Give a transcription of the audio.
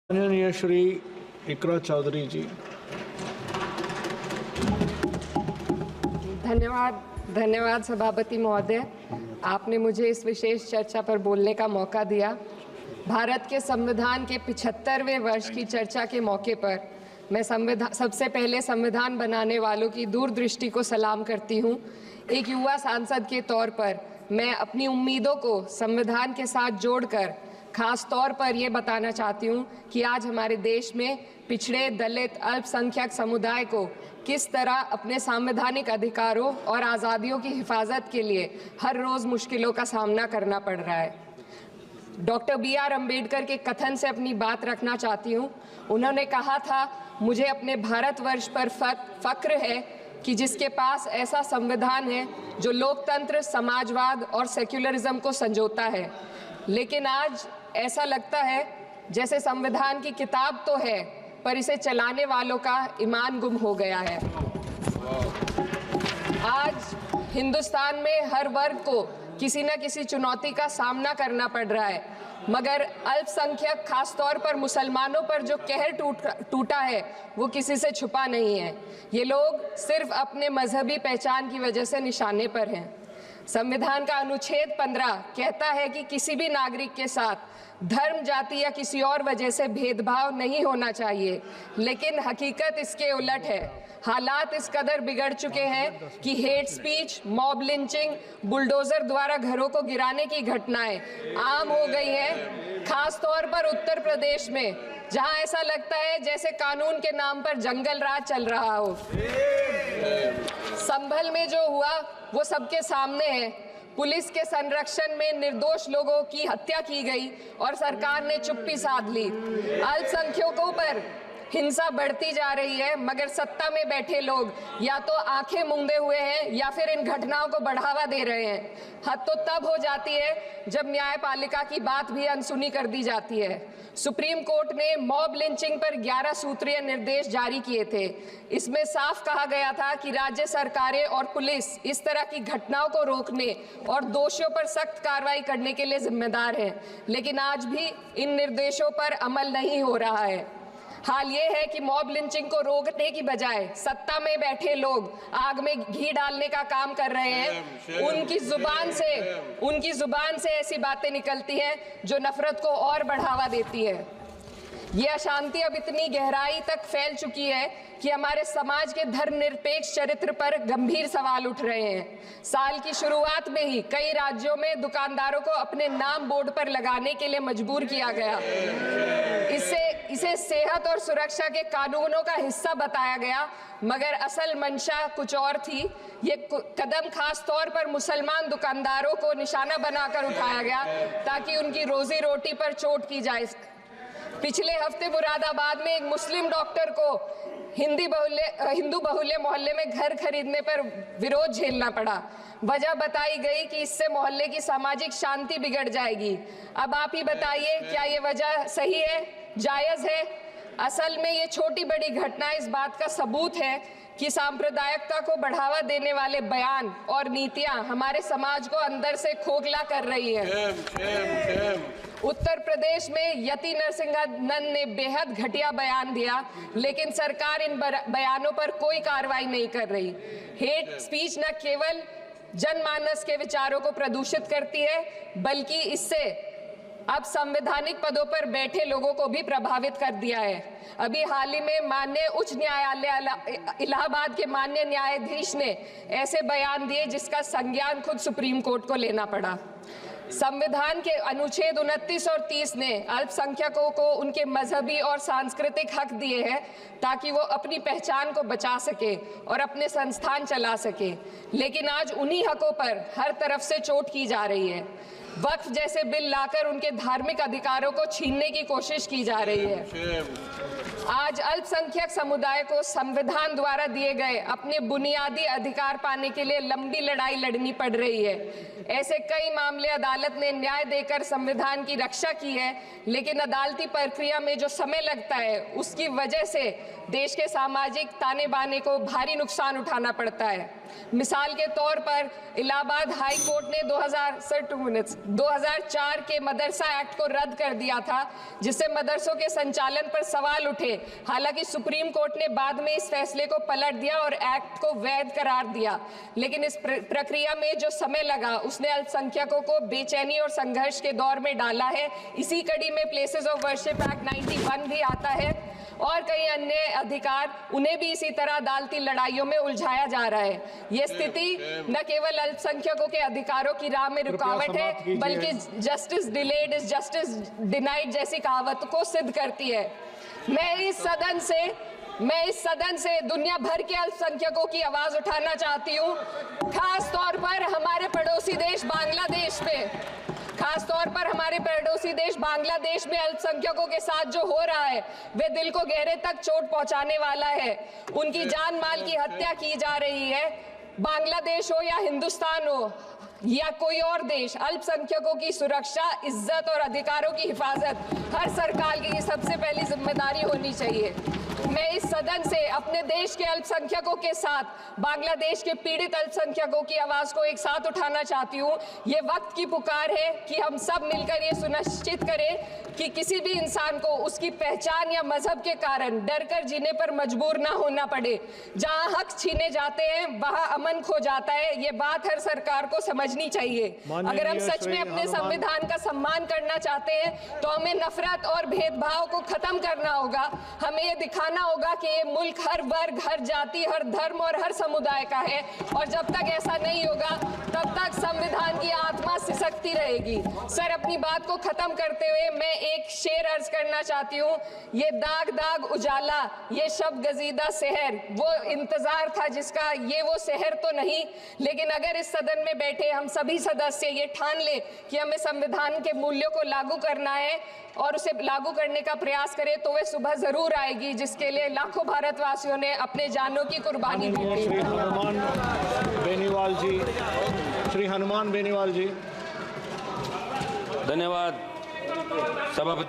माननीय श्री इकरा चौधरी जी। धन्यवाद सभापति महोदय, आपने मुझे इस विशेष चर्चा पर बोलने का मौका दिया। भारत के संविधान के 75वें वर्ष की चर्चा के मौके पर मैं सबसे पहले संविधान बनाने वालों की दूरदृष्टि को सलाम करती हूँ। एक युवा सांसद के तौर पर मैं अपनी उम्मीदों को संविधान के साथ जोड़कर खास तौर पर ये बताना चाहती हूँ कि आज हमारे देश में पिछड़े, दलित, अल्पसंख्यक समुदाय को किस तरह अपने संवैधानिक अधिकारों और आज़ादियों की हिफाजत के लिए हर रोज़ मुश्किलों का सामना करना पड़ रहा है। Doctor B.R. अम्बेडकर के कथन से अपनी बात रखना चाहती हूँ। उन्होंने कहा था, मुझे अपने भारतवर्ष पर फक्र है कि जिसके पास ऐसा संविधान है जो लोकतंत्र, समाजवाद और सेक्युलरिज्म को संजोता है। लेकिन आज ऐसा लगता है जैसे संविधान की किताब तो है पर इसे चलाने वालों का ईमान गुम हो गया है। आज हिंदुस्तान में हर वर्ग को किसी न किसी चुनौती का सामना करना पड़ रहा है, मगर अल्पसंख्यक खास तौर पर मुसलमानों पर जो कहर टूटा है वो किसी से छुपा नहीं है। ये लोग सिर्फ अपने मजहबी पहचान की वजह से निशाने पर हैं। संविधान का अनुच्छेद 15 कहता है कि किसी भी नागरिक के साथ धर्म, जाति या किसी और वजह से भेदभाव नहीं होना चाहिए, लेकिन हकीकत इसके उलट है। हालात इस कदर बिगड़ चुके हैं कि hate speech, mob lynching, bulldozer द्वारा घरों को गिराने की घटनाएं आम हो गई हैं। खास तौर पर उत्तर प्रदेश में, जहां ऐसा लगता है जैसे कानून के नाम पर जंगल राज चल रहा हो। संभल में जो हुआ वो सबके सामने है। पुलिस के संरक्षण में निर्दोष लोगों की हत्या की गई और सरकार ने चुप्पी साध ली। अल्पसंख्यकों पर हिंसा बढ़ती जा रही है, मगर सत्ता में बैठे लोग या तो आंखें मूंदे हुए हैं या फिर इन घटनाओं को बढ़ावा दे रहे हैं। हद तो तब हो जाती है जब न्यायपालिका की बात भी अनसुनी कर दी जाती है। सुप्रीम कोर्ट ने मॉब लिंचिंग पर 11 सूत्रीय निर्देश जारी किए थे। इसमें साफ कहा गया था कि राज्य सरकारें और पुलिस इस तरह की घटनाओं को रोकने और दोषियों पर सख्त कार्रवाई करने के लिए जिम्मेदार हैं, लेकिन आज भी इन निर्देशों पर अमल नहीं हो रहा है। हाल ये है कि मॉब लिंचिंग को रोकने की बजाय सत्ता में बैठे लोग आग में घी डालने का काम कर रहे हैं। उनकी जुबान से ऐसी बातें निकलती हैं जो नफरत को और बढ़ावा देती है। ये अशांति अब इतनी गहराई तक फैल चुकी है कि हमारे समाज के धर्मनिरपेक्ष चरित्र पर गंभीर सवाल उठ रहे हैं। साल की शुरुआत में ही कई राज्यों में दुकानदारों को अपने नाम बोर्ड पर लगाने के लिए मजबूर किया गया। इसे सेहत और सुरक्षा के कानूनों का हिस्सा बताया गया, मगर असल मंशा कुछ और थी। ये कदम खास तौर पर मुसलमान दुकानदारों को निशाना बनाकर उठाया गया ताकि उनकी रोजी रोटी पर चोट की जाए। पिछले हफ्ते मुरादाबाद में एक मुस्लिम डॉक्टर को हिंदू बहुल्य मोहल्ले में घर खरीदने पर विरोध झेलना पड़ा। वजह बताई गई कि इससे मोहल्ले की सामाजिक शांति बिगड़ जाएगी। अब आप ही बताइए, क्या ये वजह सही है, जायज है? असल में ये छोटी बड़ी घटना इस बात का सबूत है कि सांप्रदायिकता को बढ़ावा देने वाले बयान और नीतियां हमारे समाज को अंदर से खोखला कर रही है। उत्तर प्रदेश में यति नरसिंहानंद ने बेहद घटिया बयान दिया, लेकिन सरकार इन बयानों पर कोई कार्रवाई नहीं कर रही। हेट स्पीच न केवल जनमानस के विचारों को प्रदूषित करती है, बल्कि इससे अब संवैधानिक पदों पर बैठे लोगों को भी प्रभावित कर दिया है। अभी हाल ही में माननीय उच्च न्यायालय इलाहाबाद के माननीय न्यायाधीश ने ऐसे बयान दिए जिसका संज्ञान खुद सुप्रीम कोर्ट को लेना पड़ा। संविधान के अनुच्छेद 29 और 30 ने अल्पसंख्यकों को उनके मजहबी और सांस्कृतिक हक दिए हैं ताकि वो अपनी पहचान को बचा सके और अपने संस्थान चला सके, लेकिन आज उन्हीं हकों पर हर तरफ से चोट की जा रही है। वक्फ जैसे बिल लाकर उनके धार्मिक अधिकारों को छीनने की कोशिश की जा रही है। आज अल्पसंख्यक समुदाय को संविधान द्वारा दिए गए अपने बुनियादी अधिकार पाने के लिए लंबी लड़ाई लड़नी पड़ रही है। ऐसे कई मामले अदालत ने न्याय देकर संविधान की रक्षा की है, लेकिन अदालती प्रक्रिया में जो समय लगता है उसकी वजह से देश के सामाजिक ताने बाने को भारी नुकसान उठाना पड़ता है। मिसाल के तौर पर इलाहाबाद हाई कोर्ट ने 2000 2004 के मदरसा एक्ट को रद्द कर दिया था, जिससे मदरसों के संचालन पर सवाल उठे। हालांकि सुप्रीम कोर्ट ने बाद में इस फैसले को पलट दिया और एक्ट को वैध करार दिया, लेकिन इस प्रक्रिया में जो समय लगा उसने अल्पसंख्यकों को बेचैनी और संघर्ष के दौर में डाला है। इसी कड़ी में प्लेसेस ऑफ वर्शिप एक्ट 91 भी आता है और कई अन्य अधिकार, उन्हें भी इसी तक अदालती लड़ाइयों में उलझाया जा रहा है। ये स्थिति न केवल अल्पसंख्यकों के अधिकारों की राह में रुकावट है, बल्कि justice delayed is justice denied जैसी कहावत को सिद्ध करती है। मैं इस सदन से दुनिया भर के अल्पसंख्यकों की आवाज उठाना चाहती हूँ, खास तौर पर हमारे पड़ोसी देश बांग्लादेश में अल्पसंख्यकों के साथ जो हो रहा है वे दिल को गहरे तक चोट पहुंचाने वाला है। उनकी जान माल की हत्या की जा रही है। बांग्लादेश हो या हिंदुस्तान हो या कोई और देश, अल्पसंख्यकों की सुरक्षा, इज्जत और अधिकारों की हिफाजत हर सरकार की सबसे पहली जिम्मेदारी होनी चाहिए। मैं इस सदन से अपने देश के अल्पसंख्यकों के साथ बांग्लादेश के पीड़ित अल्पसंख्यकों की आवाज को एक साथ उठाना चाहती हूँ। ये वक्त की पुकार है कि हम सब मिलकर ये सुनिश्चित करें कि किसी भी इंसान को उसकी पहचान या मजहब के कारण डर कर जीने पर मजबूर ना होना पड़े। जहाँ हक छीने जाते हैं वहाँ अमन खो जाता है। ये बात हर सरकार को समझनी चाहिए। अगर हम सच में अपने संविधान का सम्मान करना चाहते हैं तो हमें नफरत और भेदभाव को खत्म करना होगा। हमें ये दिखाना होगा कि ये मुल्क हर वर्ग, हर जाति, हर धर्म और हर समुदाय का है, और जब तक ऐसा नहीं होगा तब तक संविधान की आत्मा सिसकती रहेगी। सर, अपनी बात को खत्म करते हुए मैं एक शेर अर्ज करना चाहती हूँ। ये दाग दाग उजाला, ये शब गजीदा शहर, वो इंतजार था जिसका, ये वो शहर तो नहीं। लेकिन अगर इस सदन में बैठे हम सभी सदस्य ये ठान ले कि हमें संविधान के मूल्यों को लागू करना है और उसे लागू करने का प्रयास करें, तो वह सुबह जरूर आएगी जिसके लिए लाखों भारतवासियों ने अपने जानों की कुर्बानी दी थी। श्री हनुमान बेनीवाल जी। धन्यवाद सभापति।